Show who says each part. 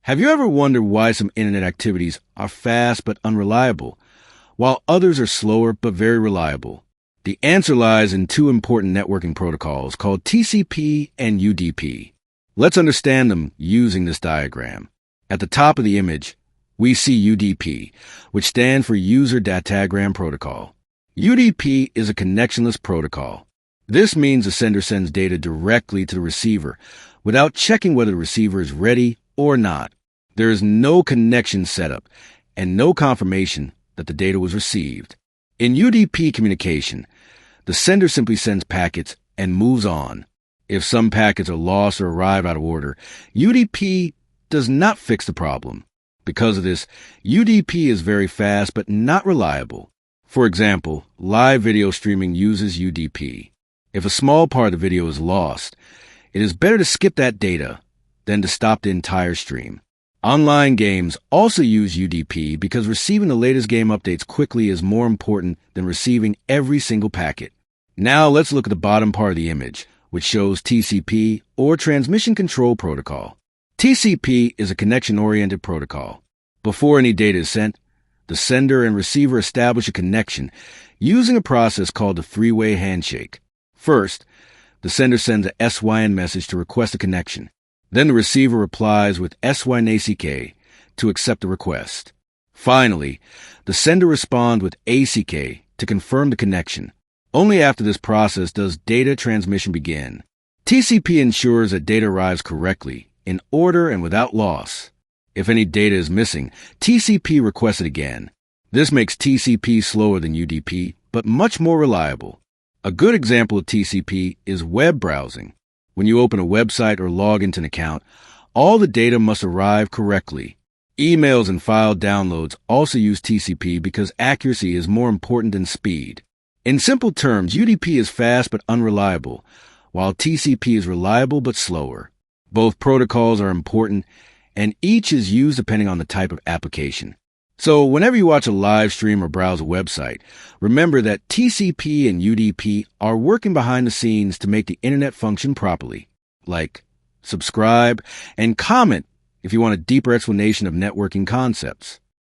Speaker 1: Have you ever wondered why some internet activities are fast but unreliable, while others are slower but very reliable? The answer lies in two important networking protocols called TCP and UDP. Let's understand them using this diagram. At the top of the image, we see UDP, which stands for User Datagram Protocol. UDP is a connectionless protocol. This means the sender sends data directly to the receiver without checking whether the receiver is ready or not. There is no connection setup and no confirmation that the data was received. In UDP communication, the sender simply sends packets and moves on. If some packets are lost or arrive out of order, UDP does not fix the problem. Because of this, UDP is very fast but not reliable. For example, live video streaming uses UDP. If a small part of the video is lost, it is better to skip that data than to stop the entire stream. Online games also use UDP because receiving the latest game updates quickly is more important than receiving every single packet. Now let's look at the bottom part of the image, which shows TCP or Transmission Control Protocol. TCP is a connection-oriented protocol. Before any data is sent, the sender and receiver establish a connection using a process called the three-way handshake. First, the sender sends a SYN message to request a connection. Then the receiver replies with SYN-ACK to accept the request. Finally, the sender responds with ACK to confirm the connection. Only after this process does data transmission begin. TCP ensures that data arrives correctly, in order and without loss. If any data is missing, TCP requests it again. This makes TCP slower than UDP, but much more reliable. A good example of TCP is web browsing. When you open a website or log into an account, all the data must arrive correctly. Emails and file downloads also use TCP because accuracy is more important than speed. In simple terms, UDP is fast but unreliable, while TCP is reliable but slower. Both protocols are important, and each is used depending on the type of application. So whenever you watch a live stream or browse a website, remember that TCP and UDP are working behind the scenes to make the internet function properly. Like, subscribe, and comment if you want a deeper explanation of networking concepts.